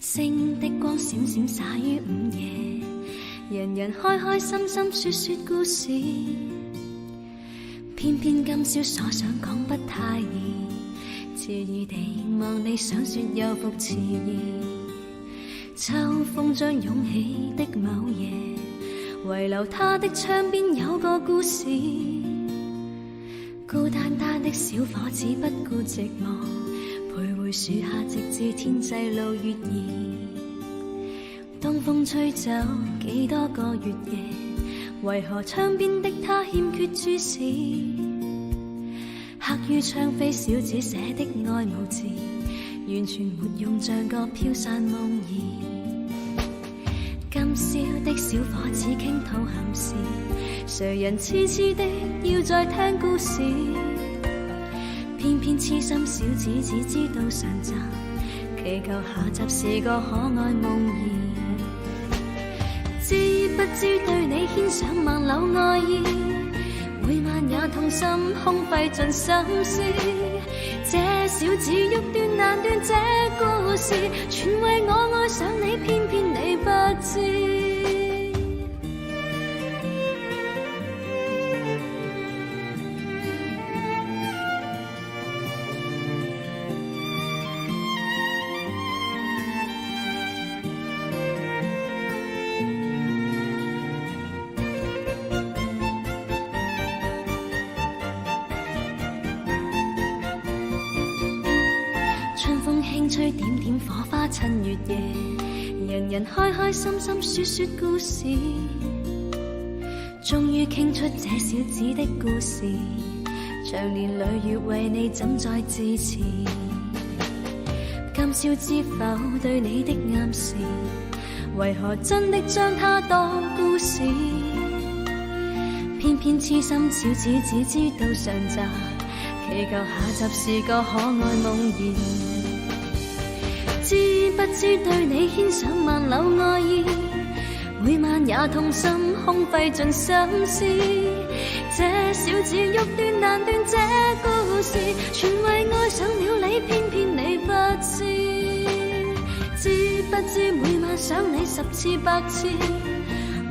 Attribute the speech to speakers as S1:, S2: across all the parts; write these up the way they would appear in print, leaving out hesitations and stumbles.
S1: 星的光閃閃灑於午夜，人人開開心心說說故事，偏偏今宵所想講不太易，遲疑地望你想說又復遲疑。秋風將湧起的某夜，遺留他的窗邊有個故事，孤單單的小伙子不顧寂寞，徘徊樹下直至天際露月兒。東風吹走幾多個月夜，為何窗邊的他欠缺注視？刻於窗扉小子寫的愛無字，完全沒用，像個飄散夢兒。今宵的小伙子傾吐憾事，誰人痴痴的要再聽故事？偏偏痴心小子只知道上集，祈求下集是個可愛夢兒。知不知對你牽上萬縷愛意，每晚也痛心空費盡心思。這小子欲斷難斷這故事，全為我愛上你，偏偏你不知。吹點點火花趁月夜，人人開開心心說說故事，終於傾出這小子的故事，長年累月為你怎再支持？今宵知否對你的暗示，為何真的將它當故事？偏偏痴心小子只知道上集，祈求下集是個可愛夢兒。知不知對你牽上萬縷愛意，每晚也痛心空費盡心思。這小子欲斷難斷這故事，全為愛上了你，偏偏你不知。知不知每晚想你10次100次，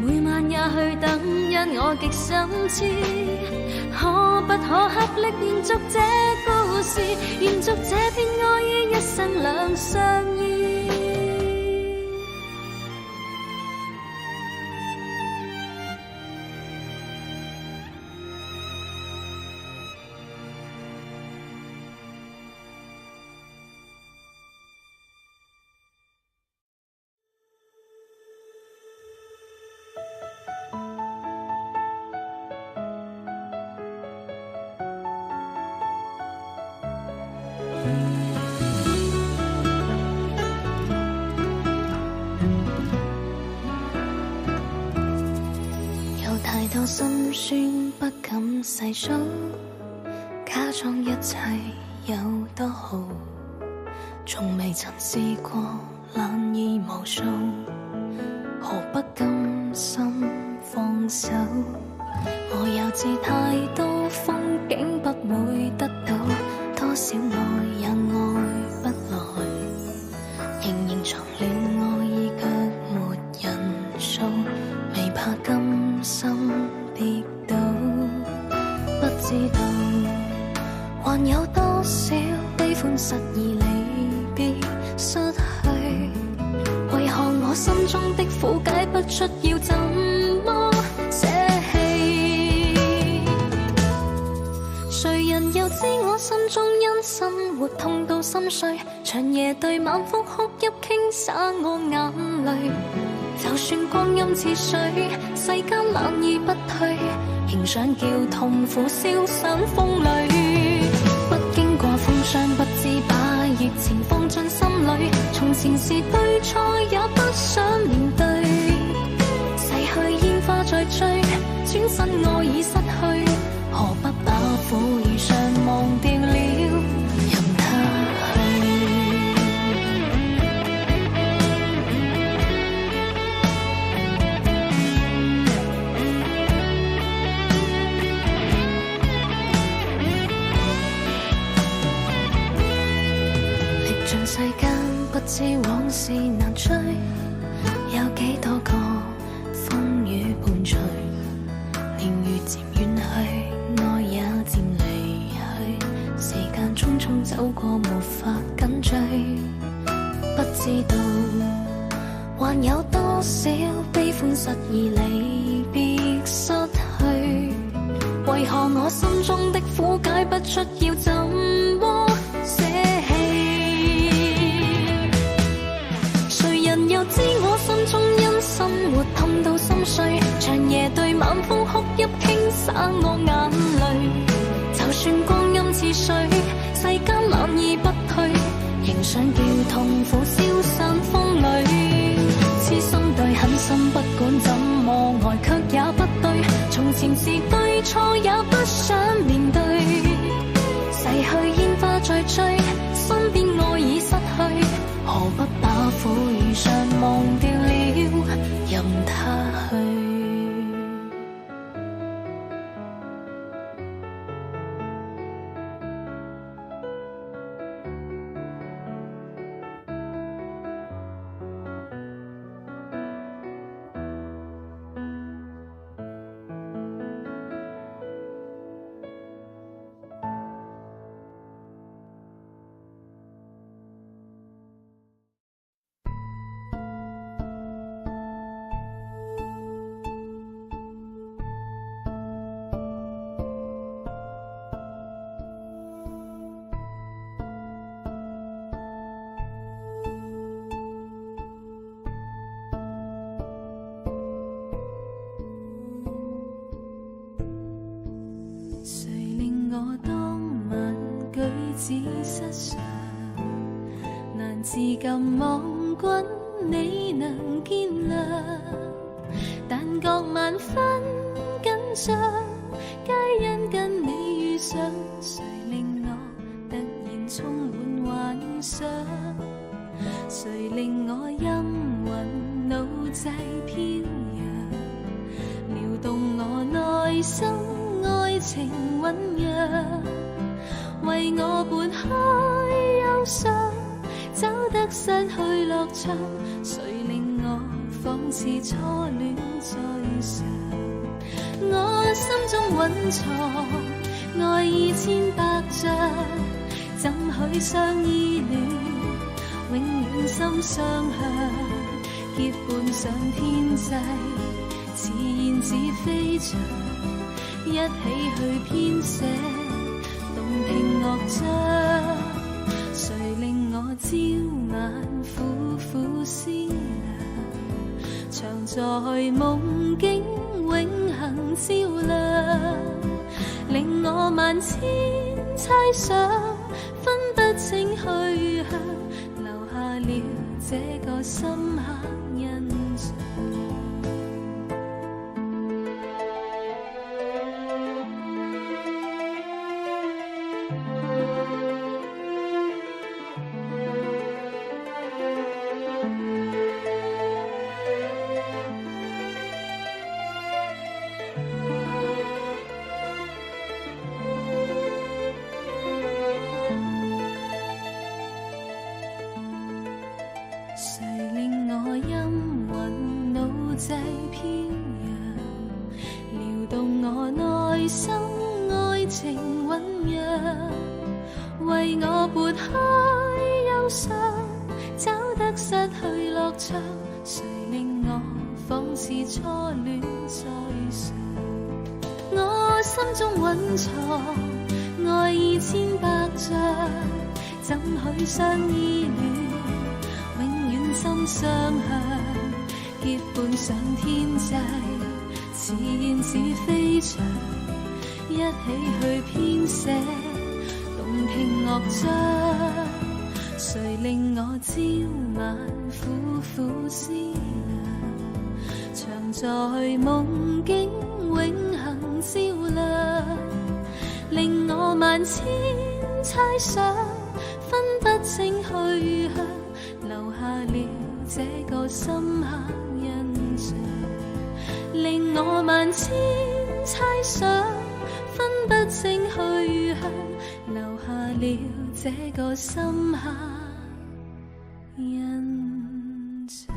S1: 每晚也去等，因我極心痴。可不可合力延續這故事，延續這片愛意，一生兩相依。
S2: 多心酸不敢細數，假裝一切有多好，從未曾試過難以無數，何不甘心放手？我又知太多風景不會得到，多少愛也愛不來，仍然藏了愛意卻沒人訴，未怕甘心跌倒，不知道還有多少悲歡失意離別失去，為何我心中的苦解不出要怎麼捨棄？誰人又知我心中因生活痛到心碎，長夜對晚風哭泣傾灑我眼淚。就算光陰似水，世間冷而不退，仍想叫痛苦燒上風裏。不經過風霜，不知把熱情放進心裏。從前是對錯，也不想面對。逝去煙花再追，轉身愛已失去，何不把苦與傷忘掉了？世間不知往事難追，有幾多個風雨伴隨，年月漸遠去，愛也漸離去，時間匆匆走過，無法緊追，不知道還有多少悲歡失意離別失去，為何我心中的苦解不出，要怎麼捨棄？誰人又知我心中因生活痛到心碎，長夜對晚風哭泣傾灑我眼淚，就算光陰似水，世間難以不退，仍想叫痛苦消散風裏。痴心對狠心，不管怎麼愛卻也不對，從前是對錯也不想面對，逝去煙花再追，身邊愛已失去，何不把苦與傷忘掉了，任它去。
S1: 誰令我當晚舉止失常，難自禁望君你能見諒，但各晚分緊張，皆因跟你遇上，誰令我突然充滿幻想？誰令我陰魂腦際飄揚，撩動我內心愛情醞釀，為我撥開憂傷，走得失去樂場，誰令我仿似初戀再嘗？我心中蘊藏愛意千百丈，怎許相依戀，永遠心相向，結伴上天際，似燕子飛翔，一起去編寫動聽樂章，誰令我朝晚苦苦思量，常在夢境永恆照亮，令我萬千猜想，分不清去向，留下了這個深刻印象。誰令我陰魂腦際飄揚，撩動我內心愛情醞釀，為我撥開憂傷，找得失去樂場，誰令我仿似初戀再嘗？我心中蘊藏愛意千百丈，怎許相依戀，心相向，結伴上天際，似燕子飛翔，一起去編寫動聽樂章，誰令我朝晚苦苦思量，常在夢境永恆照亮，令我萬千猜想，分不清去向，留下了這個深刻印象，令我萬千猜想，分不清去向，留下了這個深刻欣賞。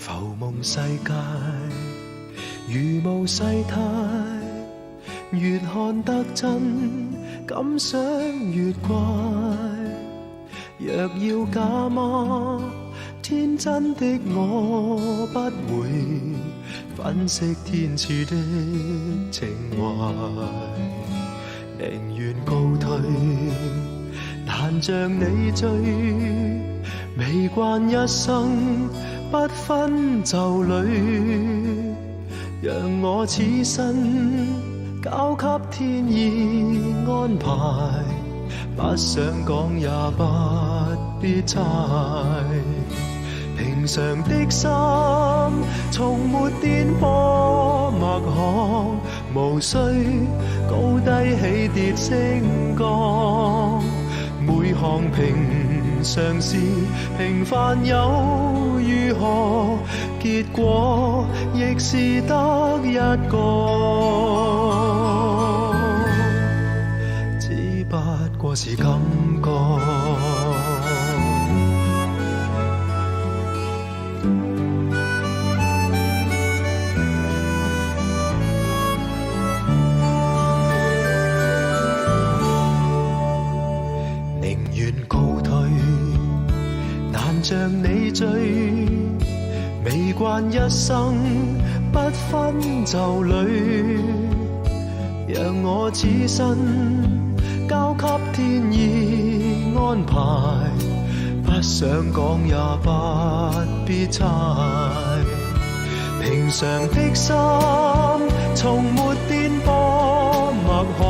S3: 浮夢世界如無世態，越看得真，感想越怪。若要假嗎？天真的我不會粉飾天賜的情懷，寧願告退，但像你追，未慣一生不分就侶，讓我此生交給天意安排，不想講也不必猜。平常的心從沒顛簸脈項，無需高低起跌升降，每項平常事平凡又如何？結果亦是得一個，只不過是感覺。像你追，未慣一生不分就侶，讓我此生交給天意安排，不想講也不必猜。平常的心從沒顛簸脈項，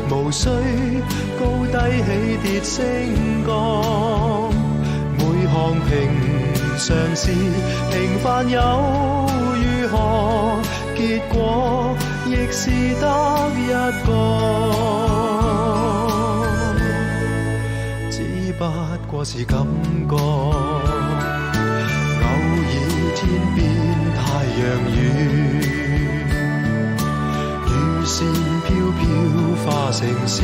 S3: 無需高低起跌升降，每項平常事平凡又如何？結果亦是得一個，只不過是感覺。偶爾天邊太陽雨，雨線飄飄化成詩，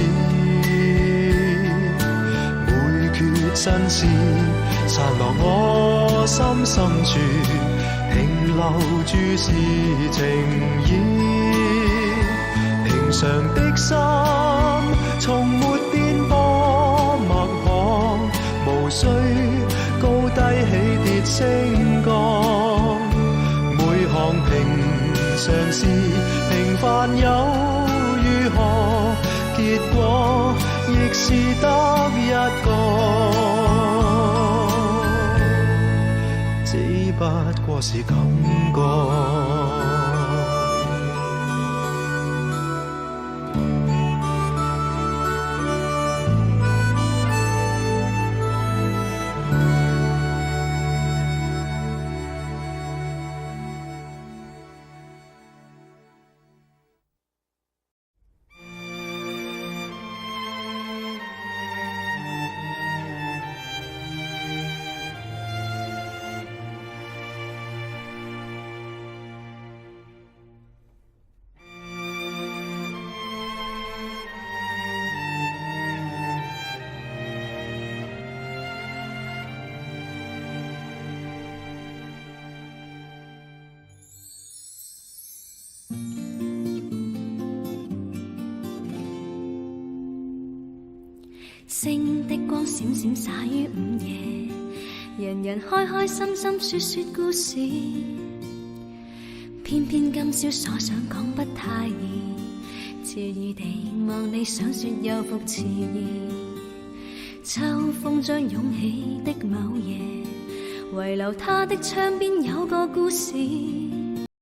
S3: 新鮮散落我心深處，停留住是情意。平常的心從沒顛簸脈項，無需高低起跌升降，每項平常事平凡又如何？結果亦是得一個，只不過是感覺。
S1: 星的光閃閃灑於午夜，人人開開心心說說故事，偏偏今宵所想講不太易，遲疑地望你想說又復遲疑。秋風將湧起的某夜，遺留他的窗邊有個故事，